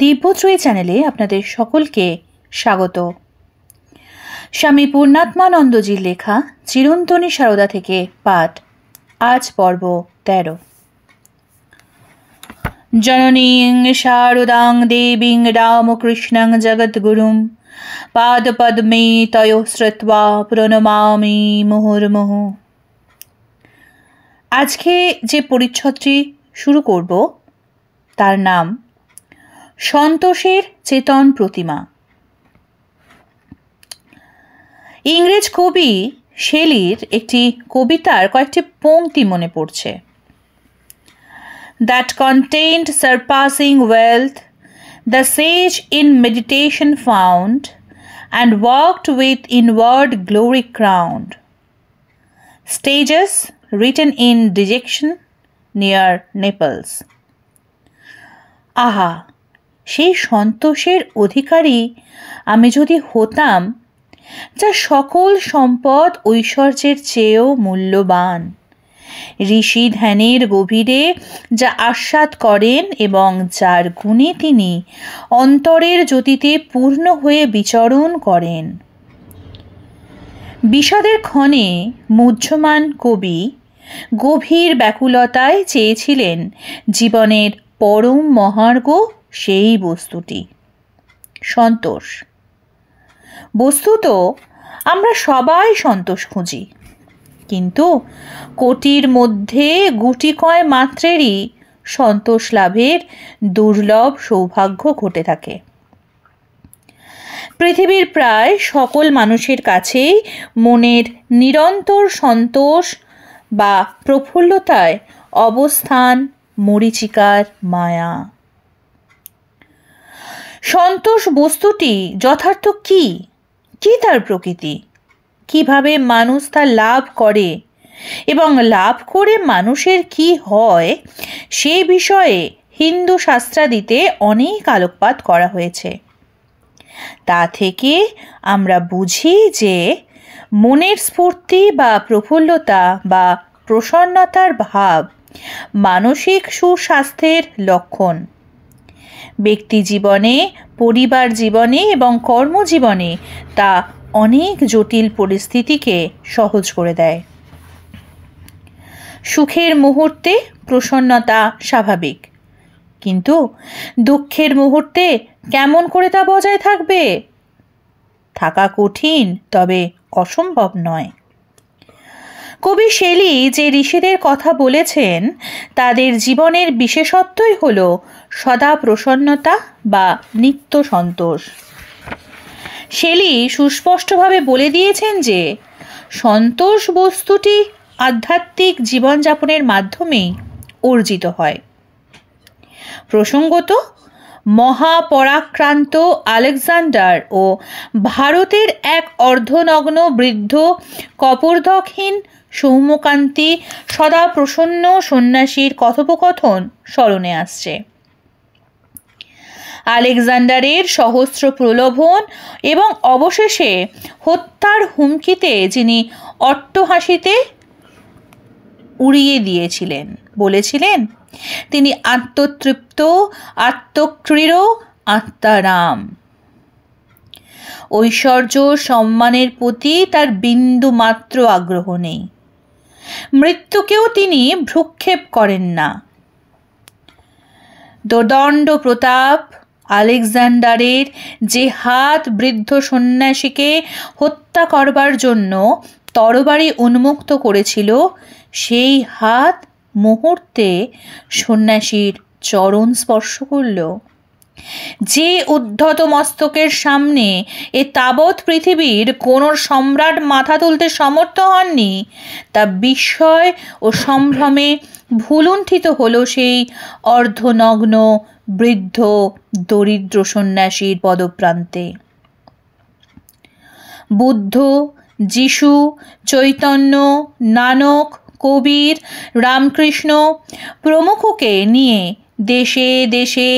দিব্যত্রয়ী চ্যানেলে আপনাদের সকলকে স্বাগত। স্বামী পূর্ণাত্মানন্দজির লেখা চিরন্তনী সারদা থেকে পাঠ, আজ পর্ব 13। জননীং শারদাং দেবীং রামকৃষ্ণং জগদ্গুরুং পাদপদ্মে তয়োঃ শ্রুত্বা প্রণমামি মুহুর্মুহুঃ। আজকে যে পরিচ্ছদটি শুরু করব তার নাম সন্তোষের চেতন প্রতিমা। ইংরেজ কবি শেলির একটি কবিতার কয়েকটি পংক্তি মনে পড়ছে। That contained surpassing wealth, the sage in meditation found, and walked with inward glory crowned. Stages written in dejection near Naples. আহা, সেই সন্তোষের অধিকারী আমি যদি হতাম, যা সকল সম্পদ ঐশ্বর্যের চেয়েও মূল্যবান, ঋষি ধ্যানের গভীরে যা আস্বাদ করেন এবং যার গুণে তিনি অন্তরের জ্যোতিতে পূর্ণ হয়ে বিচরণ করেন। বিষাদের ক্ষণে মুহ্যমান কবি গভীর ব্যাকুলতায় চেয়েছিলেন জীবনের পরম মহার্ঘ সেই বস্তুটি, সন্তোষ। বস্তুত আমরা সবাই সন্তোষ খুঁজি, কিন্তু কোটির মধ্যে গুটি কয় মাত্রেরই সন্তোষ লাভের দুর্লভ সৌভাগ্য ঘটে থাকে। পৃথিবীর প্রায় সকল মানুষের কাছেই মনের নিরন্তর সন্তোষ বা প্রফুল্লতায় অবস্থান মরীচিকার মায়া। সন্তোষ বস্তুটি যথার্থ কি তার প্রকৃতি, কিভাবে মানুষ তা লাভ করে এবং লাভ করে মানুষের কি হয়, সে বিষয়ে হিন্দু শাস্ত্রাদিতে অনেক আলোকপাত করা হয়েছে। তা থেকে আমরা বুঝি যে মনের স্ফূর্তি বা প্রফুল্লতা বা প্রসন্নতার ভাব মানসিক সুস্বাস্থ্যের লক্ষণ। ব্যক্তি জীবনে, পরিবার জীবনে এবং কর্মজীবনে তা অনেক জটিল পরিস্থিতিকে সহজ করে দেয়। সুখের মুহূর্তে প্রসন্নতা স্বাভাবিক, কিন্তু দুঃখের মুহূর্তে কেমন করে তা বজায় থাকবে? থাকা কঠিন, তবে অসম্ভব নয়। কবি শেলি যে ঋষিদের কথা বলেছেন, তাদের জীবনের বিশেষত্বই হল সদা প্রসন্নতা বা নিত্য সন্তোষ। শেলি সুস্পষ্টভাবে বলে দিয়েছেন যে সন্তোষ বস্তুটি আধ্যাত্মিক জীবনযাপনের মাধ্যমেই অর্জিত হয়। প্রসঙ্গত, মহাপরাক্রান্ত আলেকজান্ডার ও ভারতের এক অর্ধনগ্ন বৃদ্ধ কপোর্ধকহীন সৌম্যকান্তি সদা প্রসন্ন সন্ন্যাসীর কথোপকথন স্মরণে আসছে। আলেকজান্ডারের সহস্র প্রলোভন এবং অবশেষে হত্যার হুমকিতে যিনি অট্টহাসিতে উড়িয়ে দিয়েছিলেন, বলেছিলেন তিনি আত্মতৃপ্ত, আত্মক্রীড়, আত্মারাম। ঐশ্বর্য সম্মানের প্রতি তার বিন্দু মাত্র আগ্রহ নেই। মৃত্যুকেও তিনি ভ্রুক্ষেপ করেন না। দোর্দণ্ড প্রতাপ আলেকজান্ডারের যে হাত বৃদ্ধ সন্ন্যাসীকে হত্যা করবার জন্য তরবারি উন্মুক্ত করেছিল, সেই হাত মুহূর্তে সন্ন্যাসীর চরণ স্পর্শ করল। যে উদ্ধত মস্তকের সামনে এ তাবৎ পৃথিবীর কোন সম্রাট মাথা তুলতে সমর্থ হননি, তা বিস্ময় ও সম্ভ্রমে ভুলুণ্ঠিত হল সেই অর্ধনগ্ন বৃদ্ধ দরিদ্র সন্ন্যাসীর পদপ্রান্তে। বুদ্ধ, যিশু, চৈতন্য, নানক, কবির, রামকৃষ্ণ প্রমুখকে নিয়ে দেশে দেশে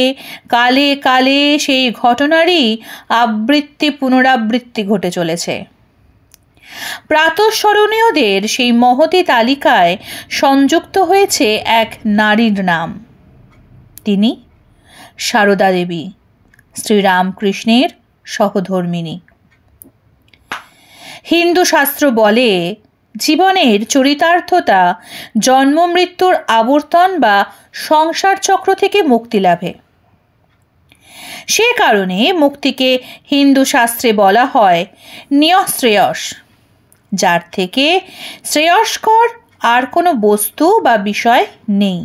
কালে কালে সেই ঘটনারই আবৃত্তি পুনরাবৃত্তি ঘটে চলেছে। প্রাতঃস্মরণীয়দের সেই মহতী তালিকায় সংযুক্ত হয়েছে এক নারীর নাম, তিনি সারদা দেবী, শ্রীরামকৃষ্ণের সহধর্মিণী। হিন্দু শাস্ত্র বলে জীবনের চরিতার্থতা জন্ম মৃত্যুর আবর্তন বা সংসার চক্র থেকে মুক্তি লাভে। সে কারণে মুক্তিকে হিন্দু শাস্ত্রে বলা হয় নিয়শ্রেয়স, যার থেকে শ্রেয়স্কর আর কোনো বস্তু বা বিষয় নেই।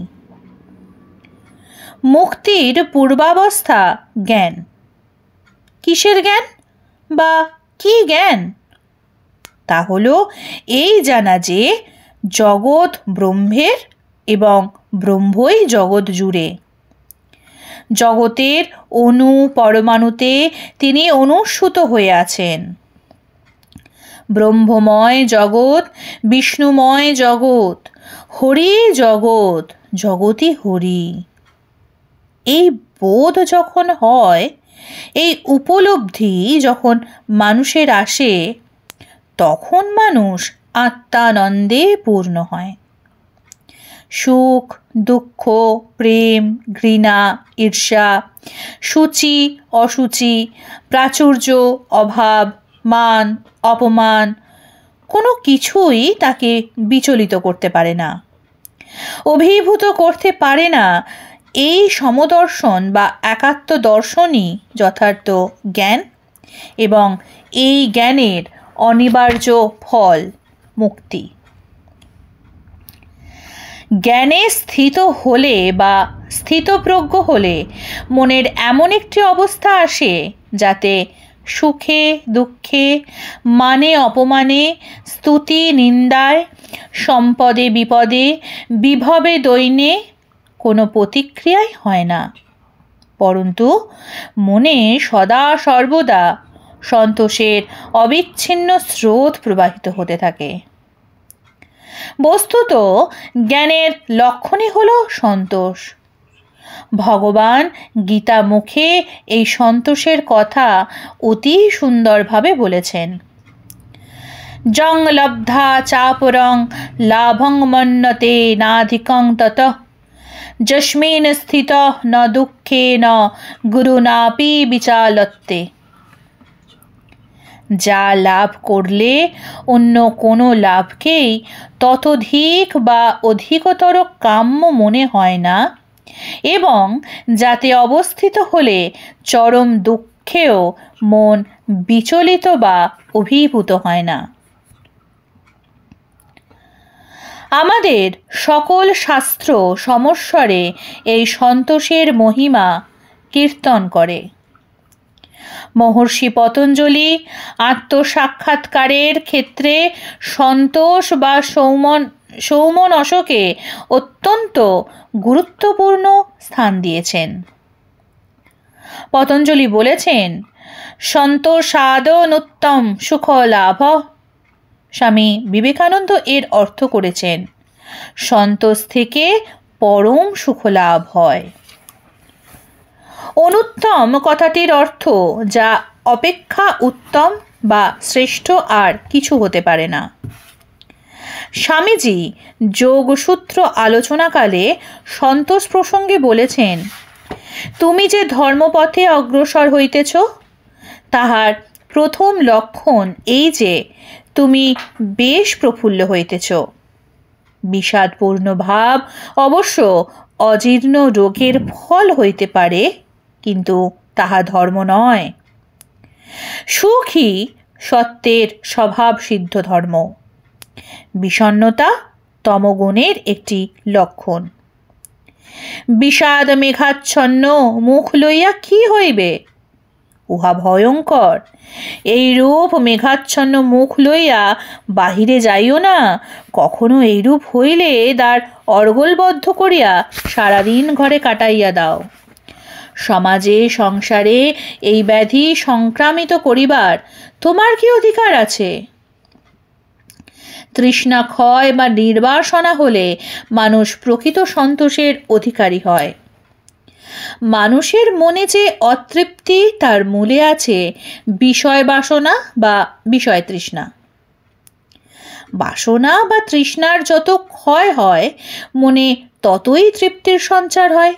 মুক্তির পূর্বাবস্থা জ্ঞান। কিসের জ্ঞান বা কি জ্ঞান? তা হলো এই জানা যে জগৎ ব্রহ্মের এবং ব্রহ্মই জগৎ জুড়ে। জগতের অণু পরমাণুতে তিনি অনুস্যূত হয়ে আছেন। ব্রহ্মময় জগৎ, বিষ্ণুময় জগৎ, হরি জগৎ, জগতই হরি। এই বোধ যখন হয়, এই উপলব্ধি যখন মানুষের আসে, তখন মানুষ আত্মানন্দে পূর্ণ হয়। সুখ, দুঃখ, প্রেম, ঘৃণা, ঈর্ষা, সূচি, অসুচি, প্রাচুর্য, অভাব, মান, অপমান কোনো কিছুই তাকে বিচলিত করতে পারে না, অভিভূত করতে পারে না। এই সমদর্শন বা একাত্ম দর্শনই যথার্থ জ্ঞান এবং এই জ্ঞানের অনিবার্য ফল মুক্তি। জ্ঞানে স্থিত হলে বা স্থিতপ্রজ্ঞ হলে মনের এমন একটি অবস্থা আসে যাতে সুখে দুঃখে, মানে অপমানে, স্তুতি নিন্দায়, সম্পদে বিপদে, বিভবে দৈন্যে কোনো প্রতিক্রিয়াই হয় না, পরন্তু মনে সদা সর্বদা সন্তোষের অবিচ্ছিন্ন স্রোত প্রবাহিত হতে থাকে। বস্তুত জ্ঞানের লক্ষণই হলো সন্তোষ। ভগবান গীতা মুখে এই সন্তোষের কথা অতি সুন্দরভাবে বলেছেন। জং লব্ধা চাপরং লাভং মন্যতে নাধিকং ততঃ যস্মিন স্থিতঃ ন দুঃখেন গুরুনাপি বিচালত্যে। যা লাভ করলে অন্য কোনো লাভকেই ততোধিক বা অধিকতর কাম্য মনে হয় না এবং যাতে অবস্থিত হলে চরম দুঃখেও মন বিচলিত বা অভিভূত হয় না। আমাদের সকল শাস্ত্র সমস্বরে এই সন্তোষের মহিমা কীর্তন করে। মহর্ষি পতঞ্জলি আত্মসাক্ষাৎকারের ক্ষেত্রে সন্তোষ বা সৌমনসকে অত্যন্ত গুরুত্বপূর্ণ স্থান দিয়েছেন। পতঞ্জলি বলেছেন, সন্তোষাদনুত্তম সুখ লাভ। স্বামী বিবেকানন্দ এর অর্থ করেছেন, সন্তোষ থেকে পরম সুখ লাভ হয়। অনুত্তম কথাটির অর্থ যা অপেক্ষা উত্তম বা শ্রেষ্ঠ আর কিছু হতে পারে না। স্বামীজি যোগসূত্র আলোচনাকালে সন্তোষ প্রসঙ্গে বলেছেন, তুমি যে ধর্মপথে অগ্রসর হইতেছ তাহার প্রথম লক্ষণ এই যে তুমি বেশ প্রফুল্ল হইতেছ। বিষাদপূর্ণ ভাব অবশ্য অজীর্ণ রোগের ফল হইতে পারে, কিন্তু তাহা ধর্ম নয়। সুখই সত্যের স্বভাব সিদ্ধ ধর্ম। বিষণ্ণতা তমগুণের একটি লক্ষণ। বিষাদ মেঘাচ্ছন্ন মুখ লইয়া কি হইবে? উহা ভয়ঙ্কর। এইরূপ মেঘাচ্ছন্ন মুখ লইয়া বাহিরে যাইও না। কখনো এইরূপ হইলে দ্বার অর্গলবদ্ধ করিয়া সারাদিন ঘরে কাটাইয়া দাও। সমাজে সংসারে এই ব্যাধি সংক্রামিত করিবার তোমার কি অধিকার আছে? তৃষ্ণা ক্ষয় বা নির্বাসনা হলে মানুষ প্রকৃত সন্তোষের অধিকারী হয়। মানুষের মনে যে অতৃপ্তি তার মূলে আছে বিষয় বাসনা বা বিষয় তৃষ্ণা। বাসনা বা তৃষ্ণার যত ক্ষয় হয় মনে ততই তৃপ্তির সঞ্চার হয়।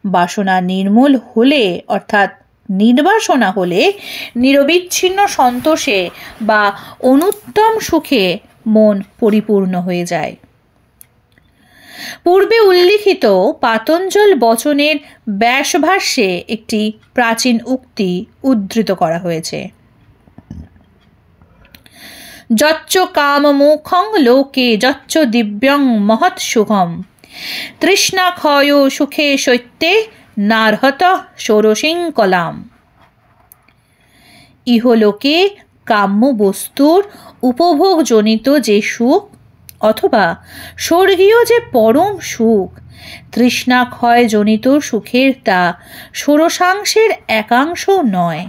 বাসনা নির্মূল হলে অর্থাৎ নির্বাসনা হলে নিরবিচ্ছিন্ন সন্তোষে বা অনুত্তম সুখে মন পরিপূর্ণ হয়ে যায়। পূর্বে উল্লিখিত পাতঞ্জল বচনের ব্যাসভাষ্যে একটি প্রাচীন উক্তি উদ্ধৃত করা হয়েছে। যচ্চ কামমোক্ষং লোকে যচ্চ দিব্যং মহৎ সুখম তৃষ্ণাক্ষয় সুখে শৈত্যে নার্হত ষোড়শিং কলাম। ইহলোকে কাম্য বস্তুর উপভোগজনিত যে সুখ অথবা স্বর্গীয় যে পরম সুখ তৃষ্ণাক্ষয় জনিত সুখের তা ষোড়শাংশের একাংশ নয়।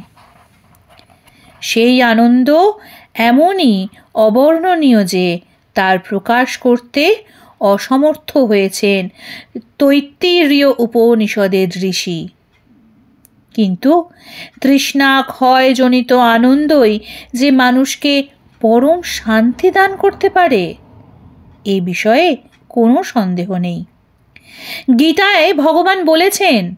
সেই আনন্দ এমনই অবর্ণনীয় যে তার প্রকাশ করতে অসমর্থ হয়েছেন তৈত্তিরীয় উপনিষদের ঋষি। কিন্তু তৃষ্ণাক্ষয়জনিত আনন্দই যে মানুষকে পরম শান্তি দান করতে পারে এ বিষয়ে কোনো সন্দেহ নেই। গীতায় ভগবান বলেছেন,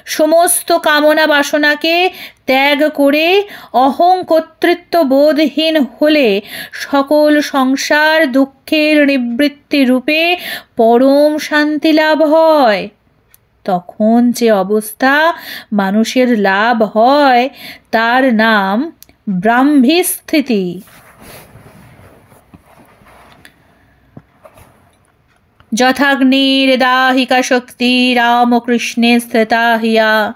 সমস্ত কামনা বাসনাকে ত্যাগ করে অহং কর্তৃত্ব বোধহীন হলে সকল সংসার দুঃখের নিবৃত্তি রূপে পরম শান্তি লাভ হয়। তখন যে অবস্থা মানুষের লাভ হয় তার নাম ব্রাহ্মীস্থিতি। যথাগ্নির দাহিকা শক্তি রামকৃষ্ণে স্থিতা হিয়া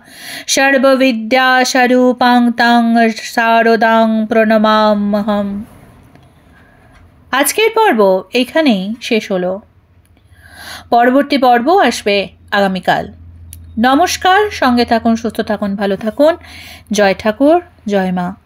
সর্ববিদ্যা স্বরূপাং তাং শারদাং প্রণমাম্যহম। আজকের পর্ব এখানেই শেষ হলো। পরবর্তী পর্ব আসবে আগামীকাল। নমস্কার, সঙ্গে থাকুন, সুস্থ থাকুন, ভালো থাকুন। জয় ঠাকুর, জয় মা।